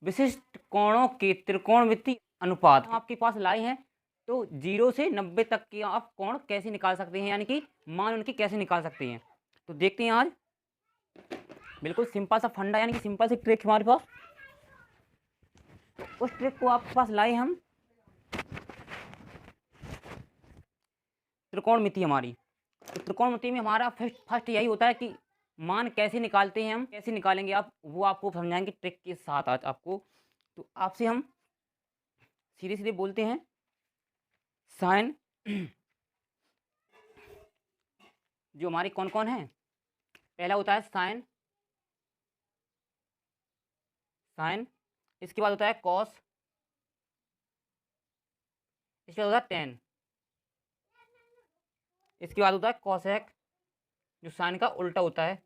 विशिष्ट कोणों के त्रिकोणमितीय अनुपात हम आपके पास लाए हैं। तो 0 से 90 तक के आप कोण कैसे निकाल सकते हैं, यानी कि मान उनकी कैसे निकाल सकते हैं। तो देखते हैं आज बिल्कुल सिंपल सा फंडा, यानी कि सिंपल सी ट्रिक हमारे पास। उस ट्रिक को आपके पास लाए हम त्रिकोणमिति हमारी। तो त्रिकोणमिति में हमारा फर्स्ट यही होता है कि मान कैसे निकालते हैं, हम कैसे निकालेंगे आप, वो आपको समझाएंगे ट्रिक के साथ आज आपको। तो आपसे हम सीधे सीधे बोलते हैं साइन जो हमारी कौन कौन है। पहला होता है साइन, इसके बाद होता है कॉस, इसके बाद होता है टेन, इसके बाद होता है कॉसेक जो साइन का उल्टा होता है,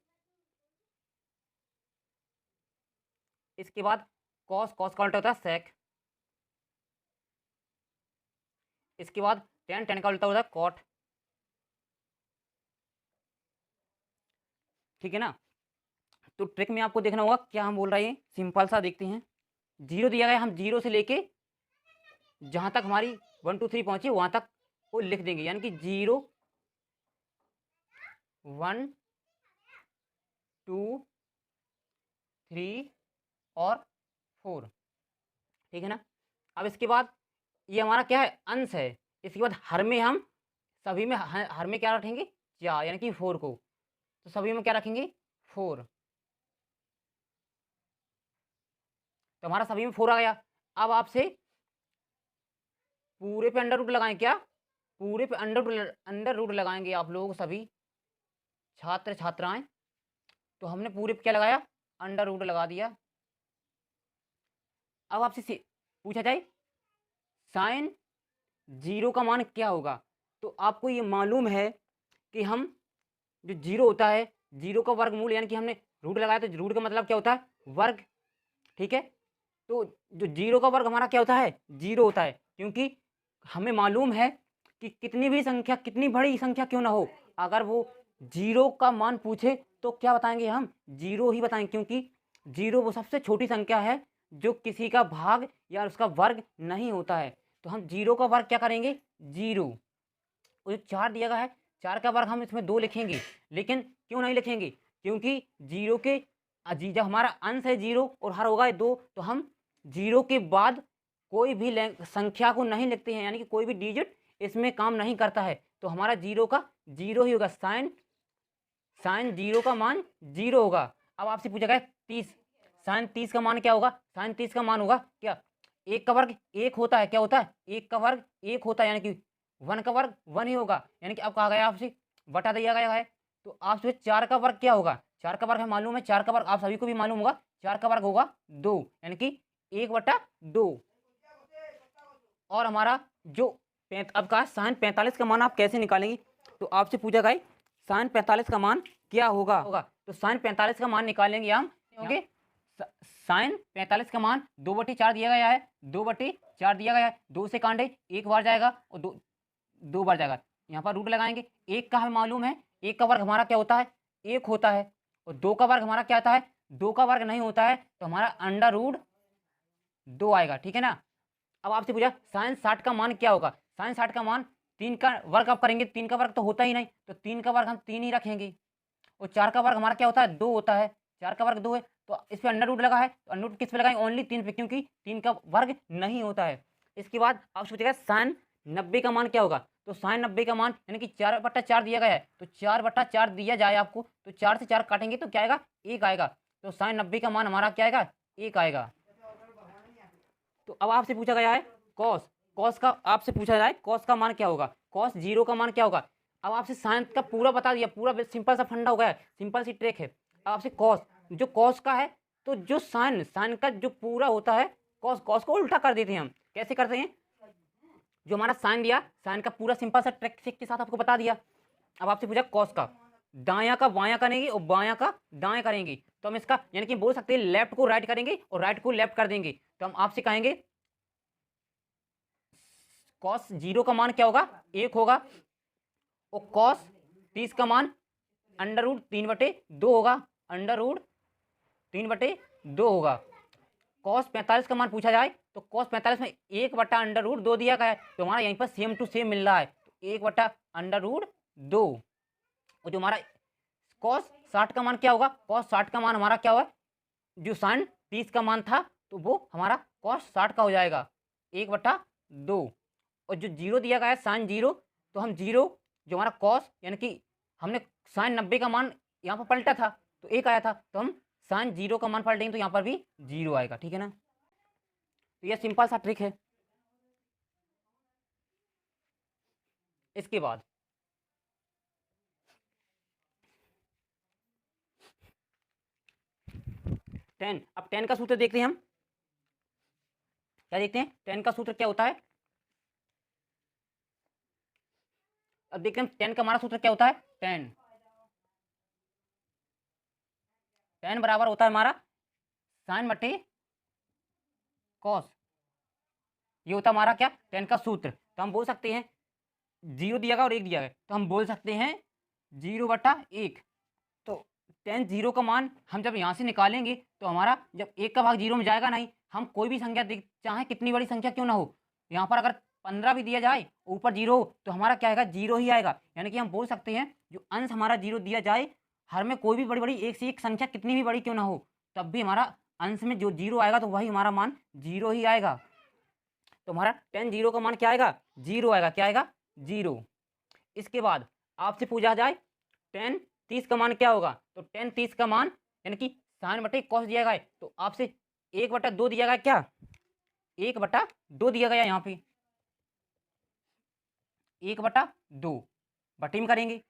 इसके बाद कॉस का उल्टा होता है सेक, इसके बाद टेन का उल्टा होता है कॉट। ठीक है ना। तो ट्रिक में आपको देखना होगा क्या हम बोल रहे हैं, सिंपल सा देखते हैं। 0 दिया गया, हम 0 से लेके जहां तक हमारी 1 2 3 पहुंची वहां तक वो लिख देंगे, यानी कि 0 1 2 3 और 4। ठीक है ना। अब इसके बाद ये हमारा क्या है, अंश है। इसके बाद हर में हम सभी में हर में क्या रखेंगे, 4, यानी कि 4 को। तो सभी में क्या रखेंगे, 4। तो हमारा सभी में 4 आ गया। अब आपसे पूरे पे अंडर रूट लगाएं, क्या पूरे पे अंडर रूट लगाएंगे आप लोग सभी छात्र छात्राएं। तो हमने पूरे पे क्या लगाया, अंडर रूट लगा दिया। अब आपसे पूछा जाए साइन 0 का मान क्या होगा। तो आपको ये मालूम है कि हम जो 0 होता है, 0 का वर्गमूल, यानी कि हमने रूट लगाया तो रूट का मतलब क्या होता है, वर्ग। ठीक है। तो जो 0 का वर्ग हमारा क्या होता है, 0 होता है, क्योंकि हमें मालूम है कि कितनी भी संख्या, कितनी बड़ी संख्या क्यों ना हो, अगर वो 0 का मान पूछे तो क्या बताएंगे, हम 0 ही बताएंगे, क्योंकि 0 वो सबसे छोटी संख्या है जो किसी का भाग या उसका वर्ग नहीं होता है। तो हम 0 का वर्ग क्या करेंगे, 0। और जो 4 दिया गया है, 4 का वर्ग हम इसमें 2 लिखेंगे, लेकिन क्यों नहीं लिखेंगे, क्योंकि 0 के जब हमारा अंश है 0 और हर होगा 2, तो हम 0 के बाद कोई भी संख्या को नहीं लिखते हैं, यानी कि कोई भी डिजिट इसमें काम नहीं करता है। तो हमारा 0 का 0 ही होगा, साइन 0 का मान 0 होगा। अब आपसे पूछा गया 30, साइन 30 का मान क्या होगा, साइन 30 का मान होगा क्या, 1 का वर्ग 1 होता है, क्या होता है, 1 का वर्ग 1 होता है, यानी कि 1 का वर्ग 1 ही होगा, यानी कि अब कहा गया आपसे बटा दिया गया है। तो आपसे 4 का वर्ग क्या होगा, 4 का वर्ग है मालूम है, 4 का वर्ग आप सभी को भी मालूम होगा, 4 का वर्ग होगा 2, यानी कि 1/2। और हमारा जो अब का साइन 45 का मान आप कैसे निकालेंगे। तो आपसे पूछा गया साइन 45 का मान क्या होगा। तो साइन 45 का मान निकालेंगे हम, क्योंकि साइन 45 का मान 2/4 दिया गया है, 2/4 दिया गया है, 2 से कांटे 1 बार जाएगा और 2 बार जाएगा। यहाँ पर रूट लगाएंगे, 1 का हमें मालूम है, 1 का वर्ग हमारा क्या होता है, 1 होता है, और 2 का वर्ग हमारा क्या होता है, 2 का वर्ग नहीं होता है, तो हमारा √2 आएगा। ठीक है ना। अब आपसे पूछा साइन 60 का मान क्या होगा, साइन 60 का मान 3 का वर्ग आप करेंगे, 3 का वर्ग तो होता ही नहीं, तो 3 का वर्ग हम 3 ही रखेंगे, और 4 का वर्ग हमारा क्या होता है, 2 होता है, 4 का वर्ग 2 है, तो इस पर अंडर रूट लगा है, तो अंडर रूट किस पे लगाएंगे, ओनली 3 पे, क्योंकि 3 का वर्ग नहीं होता है। इसके बाद आपसे पूछेगा साइन 90 का मान क्या होगा। तो साइन 90 का मान यानी कि 4/4 दिया गया है, तो 4/4 दिया जाए आपको, तो 4 से 4 काटेंगे तो क्या आएगा, 1 आएगा। तो साइन 90 का मान हमारा क्या आएगा, 1 आएगा। तो अब आपसे पूछा गया है कॉस का, आपसे पूछा जाए कॉस का मान क्या होगा, कॉस 0 का मान क्या होगा। अब आपसे साइन का पूरा बता दिया, पूरा सिंपल सा फंडा हो गया है, सिंपल सी ट्रिक है। अब आपसे जो कॉस का है, तो जो साइन का जो पूरा होता है, कॉस को उल्टा कर देते हैं हम। कैसे करते हैं, जो हमारा साइन दिया, साइन का पूरा सिंपल सा ट्रिक के साथ आपको बता दिया। अब आपसे पूछा कॉस का, दायां का बायां करेंगे और बायां का दाएं करेंगे, तो हम इसका यानी कि बोल सकते हैं लेफ्ट को राइट करेंगे और राइट को लेफ्ट कर देंगे। तो हम आपसे कहेंगे कॉस 0 का मान क्या होगा, 1 होगा, और कॉस 30 का मान √3/2 होगा, √3/2 होगा। कॉस 45 का मान पूछा जाए तो कॉस 45 में 1/√2 दिया गया है, तो हमारा यहीं पर सेम टू सेम मिल रहा है, तो 1/√2। और जो हमारा कॉस 60 का मान क्या होगा, कॉस 60 का मान हमारा क्या हुआ, जो साइन 30 का मान था तो वो हमारा कॉस 60 का हो जाएगा 1/2। और जो जीरो दिया गया है साइन जीरो, तो हम जीरो जो हमारा कॉस यानी कि हमने साइन 90 का मान यहाँ पर पलटा था तो 1 आया था, तो हम साइन जीरो का मान पलटेंगे तो यहाँ पर भी 0 आएगा। ठीक है ना, तो यह सिंपल सा ट्रिक है। इसके बाद टेन, अब टेन का सूत्र देखते हैं हम, क्या देखते हैं, टेन का सूत्र क्या होता है। अब देखते हैं टेन का हमारा सूत्र क्या होता है, टेन बराबर होता है हमारा साइन बटे कॉस, ये होता है हमारा क्या, टेन का सूत्र। तो हम बोल सकते हैं 0 दिया गया और 1 दिया गया, तो हम बोल सकते हैं 0/1। तो टेन 0 का मान हम जब यहाँ से निकालेंगे तो हमारा जब 1 का भाग 0 में जाएगा नहीं, हम कोई भी संख्या देख चाहे कितनी बड़ी संख्या क्यों ना हो, यहाँ पर अगर 15 भी दिया जाए ऊपर 0 हो तो हमारा क्या आएगा, 0 ही आएगा। यानी कि हम बोल सकते हैं जो अंश हमारा 0 दिया जाए, हर में कोई भी बड़ी बड़ी एक से एक संख्या कितनी भी बड़ी क्यों ना हो, तब भी हमारा अंश में जो 0 आएगा तो वही हमारा मान 0 ही आएगा। तो हमारा टेन 0 का मान क्या आएगा, 0 आएगा, क्या आएगा, 0। इसके बाद आपसे पूछा जाए टेन 30 का मान क्या होगा, तो टेन 30 का मान यानी कि साइन बटे कॉस दिया गया है, तो आपसे 1/2 दिया गया, क्या 1/2 दिया गया, यहाँ पे 1/2 बटे में करेंगे,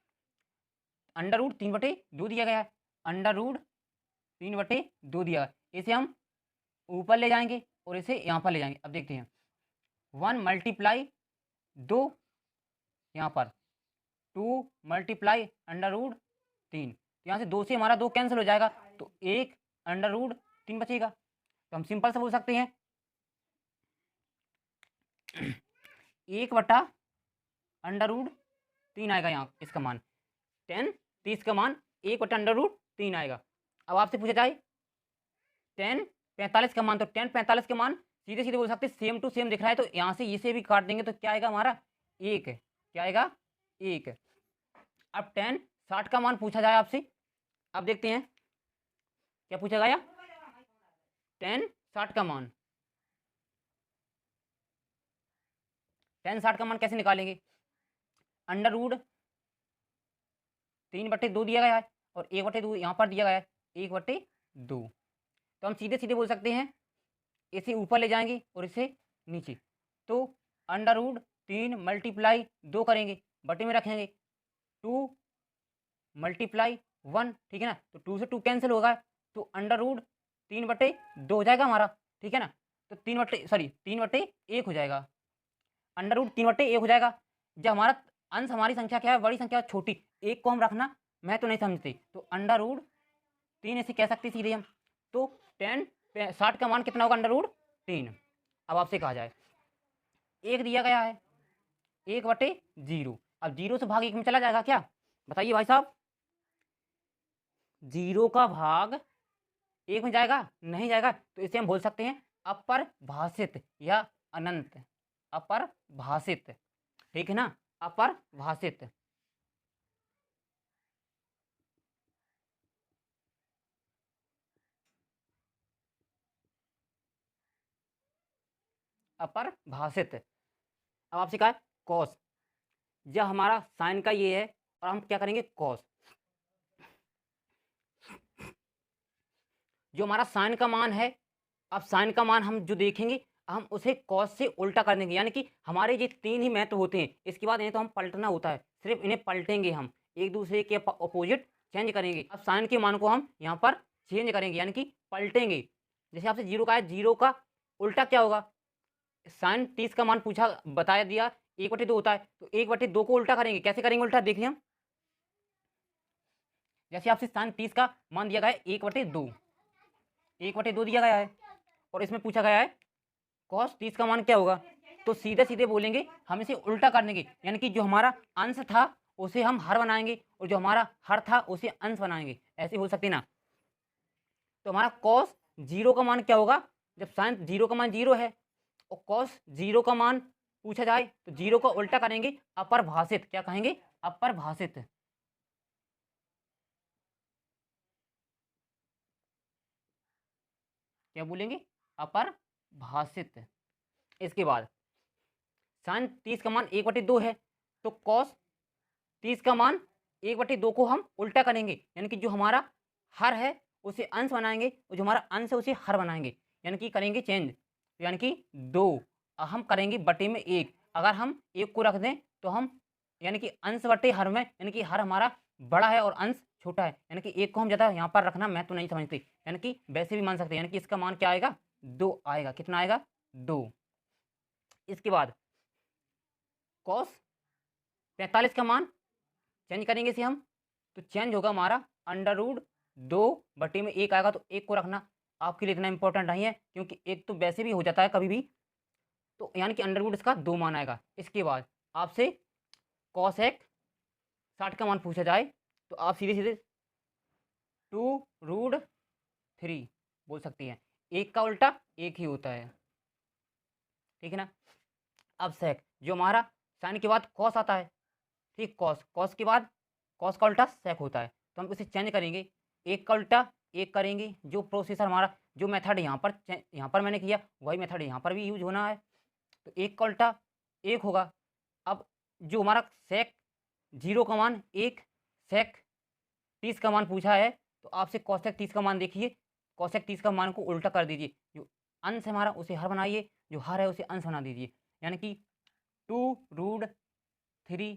√3/2 दिया गया है, √3/2 दिया गया, इसे हम ऊपर ले जाएंगे और इसे यहाँ पर ले जाएंगे। अब देखते हैं 1 × 2 यहाँ पर 2 × √3, यहाँ से 2 से हमारा 2 कैंसिल हो जाएगा, तो 1 √3 बचेगा। तो हम सिंपल से बोल सकते हैं 1/√3 आएगा यहाँ इसका मान, टेन 30 का मान 1/√3 आएगा। अब आपसे पूछा जाए टेन 45 का मान, तो टेन 45 का मान सीधे सीधे बोल सकते हैं सेम टू सेम दिख रहा है, तो यहाँ से इसे भी काट देंगे तो क्या आएगा हमारा 1, क्या आएगा 1। अब टेन 60 का मान पूछा जाए आपसे, अब देखते हैं क्या पूछा गया, टेन 60 का मान, टेन 60 का मान कैसे निकालेंगे, √3/2 दिया गया है और 1/2 यहाँ पर दिया गया है 1/2, तो हम सीधे सीधे बोल सकते हैं इसे ऊपर ले जाएंगे और इसे नीचे, तो √3 × 2 करेंगे, बटे में रखेंगे 2 × 1, ठीक है ना, तो 2 से 2 कैंसिल होगा, तो √3/2 हो जाएगा हमारा, ठीक है ना, तो 3/1 हो जाएगा, √3/1 हो जाएगा। जब हमारा अंश हमारी संख्या क्या है, बड़ी संख्या छोटी, 1 को हम रखना मैं तो नहीं समझते, तो √3 ऐसे कह सकते सीधे हम, तो टेन 60 का मान कितना होगा, √3। अब आपसे कहा जाए 1 दिया गया है 1/0, अब 0 से भाग 1 में चला जाएगा क्या, बताइए भाई साहब, 0 का भाग 1 में जाएगा, नहीं जाएगा, तो इसे हम बोल सकते हैं अपरिभाषित या अनंत, अपरिभाषित, ठीक है ना, अपरिभाषित। अपरिभाषित। अब आपसे कहा है कॉस, जब हमारा साइन का ये है और हम क्या करेंगे कॉस, जो हमारा साइन का मान है, अब साइन का मान हम जो देखेंगे हम उसे कॉस से उल्टा कर देंगे, यानी कि हमारे ये 3 ही महत्व होते हैं, इसके बाद इन्हें तो हम पलटना होता है, सिर्फ इन्हें पलटेंगे, हम एक दूसरे के अपोजिट चेंज करेंगे। अब साइन के मान को हम यहाँ पर चेंज करेंगे यानी कि पलटेंगे। जैसे आपसे 0 का है, 0 का उल्टा क्या होगा, साइन 30 का मान पूछा बताया दिया 1/2 होता है, तो 1/2 को उल्टा करेंगे, कैसे करेंगे उल्टा, देखिए हम, जैसे आपसे साइन 30 का मान दिया गया है 1/2, 1/2 दिया गया है और इसमें पूछा गया है कॉस 30 का मान क्या होगा, तो सीधे सीधे बोलेंगे हम इसे उल्टा कर देंगे, यानी कि जो हमारा अंश था उसे हम हर बनाएंगे और जो हमारा हर था उसे अंश बनाएंगे, ऐसे हो सकते ना। तो हमारा कॉस 0 का मान क्या होगा, जब साइन 0 का मान 0 है और कॉस 0 का मान पूछा जाए तो 0 को उल्टा करेंगे अपरिभाषित। क्या कहेंगे? अपरिभाषित। क्या बोलेंगे? अपरिभाषित। इसके बाद साइन 30 का मान 1/2 है तो कॉस 30 का मान 1/2 को हम उल्टा करेंगे, यानी कि जो हमारा हर है उसे अंश बनाएंगे और जो हमारा अंश है उसे हर बनाएंगे, यानी कि करेंगे चेंज, यानी कि 2 हम करेंगे बटे में 1। अगर हम 1 को रख दें तो हम यानी कि अंश बटे हर में, यानी कि हर हमारा बड़ा है और अंश छोटा है, यानी कि 1 को हम ज़्यादा यहाँ पर रखना मैं तो नहीं समझती, यानी कि वैसे भी मान सकते हैं, यानी कि इसका मान क्या आएगा? 2 आएगा। कितना आएगा? 2। इसके बाद कॉस 45 का मान चेंज करेंगे इसे हम, तो चेंज होगा हमारा √2/1 आएगा। तो 1 को रखना आपके लिए इतना इंपॉर्टेंट नहीं है, क्योंकि 1 तो वैसे भी हो जाता है कभी भी, तो यानी कि अंडर इसका 2 मान आएगा। इसके बाद आपसे कॉसेक 60 का मान पूछा जाए तो आप सीधे सीधे 2√3 बोल सकती हैं। 1 का उल्टा 1 ही होता है, ठीक है ना। अब सेक जो हमारा साइन के बाद कॉस आता है, ठीक, कॉस के बाद कॉस का उल्टा सेक होता है, तो हम इसे चेंज करेंगे। 1 का उल्टा 1 करेंगे। जो प्रोसेसर हमारा जो मेथड यहाँ पर मैंने किया वही मेथड यहाँ पर भी यूज होना है, तो 1 का उल्टा 1 होगा। अब जो हमारा सेक 0 का मान 1, सेक 30 का मान पूछा है, तो आपसे कॉसेक 30 का मान देखिए, कॉसेक 30 का मान को उल्टा कर दीजिए। जो अंश है हमारा उसे हर बनाइए, जो हर है उसे अंश बना दीजिए, यानी कि 2√3।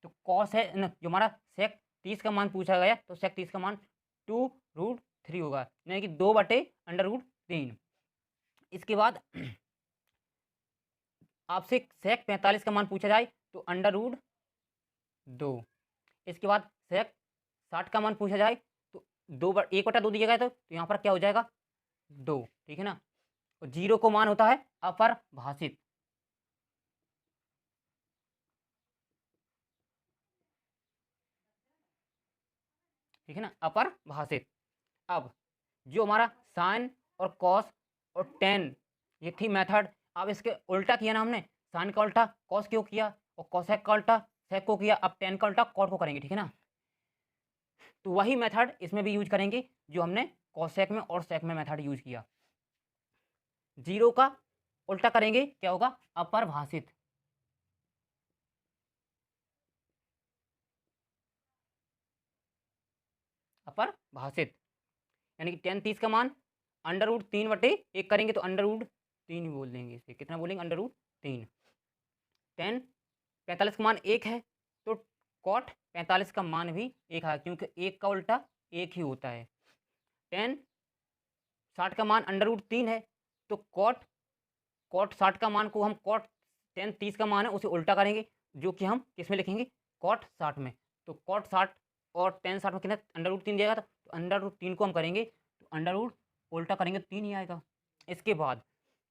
तो कॉस है न, जो हमारा सेक 30 का मान पूछा गया, तो सेक 30 का मान 2√3 होगा, यानी कि 2/√3। इसके बाद आपसे सेक 45 का मान पूछा जाए तो √2। इसके बाद सेक 60 का मान पूछा जाए तो 1/2 दिया गया तो यहाँ पर क्या हो जाएगा? 2, ठीक है ना। और 0 को मान होता है अपरिभाषित। ठीक है ना, अपरिभाषित। अब जो हमारा साइन और कॉस और टेन ये थी मेथड, अब इसके उल्टा किया ना हमने, साइन का उल्टा कॉस क्यों किया और कॉसेक का उल्टा सेक को किया, अब टेन का उल्टा कॉट को करेंगे, ठीक है ना। तो वही मेथड इसमें भी यूज करेंगे जो हमने कॉसेक में और सेक में मेथड यूज किया। 0 का उल्टा करेंगे, क्या होगा? अपरिभाषित। अपरिभाषित, यानी कि 10 30 का मान √3/1 करेंगे तो √3 ही बोल देंगे इसे। कितना बोलेंगे? √3। 10 45 का मान 1 है तो कॉट 45 का मान भी 1 है, क्योंकि 1 का उल्टा 1 ही होता है। 10 60 का मान √3 है तो कॉट 60 का मान को हम कॉट 10 30 का मान है उसे उल्टा करेंगे, जो कि हम किस में लिखेंगे? कॉट 60 में। तो कॉट 60 और 10 60 में कितना √3 दिया गया था, तो √3 को हम करेंगे तो अंडर उल्टा करेंगे 3 ही आएगा। इसके बाद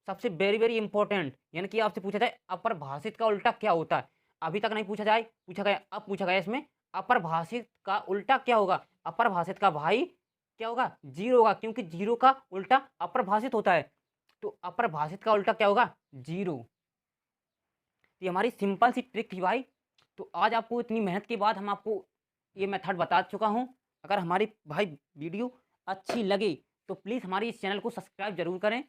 सबसे वेरी वेरी इंपॉर्टेंट, यानी कि आपसे पूछा जाए अपरिभाषित का उल्टा क्या होता है, अभी तक नहीं पूछा जाए, पूछा गया, अब पूछा गया इसमें अपरिभाषित का उल्टा क्या होगा। अपरिभाषित का भाई क्या होगा? 0 होगा, क्योंकि 0 का उल्टा अपरिभाषित होता है, तो अपरिभाषित का उल्टा क्या होगा? 0। ये हमारी सिंपल सी ट्रिक थी भाई। तो आज आपको इतनी मेहनत के बाद हम आपको ये मेथड बता चुका हूँ। अगर हमारी भाई वीडियो अच्छी लगे तो प्लीज़ हमारी इस चैनल को सब्सक्राइब ज़रूर करें।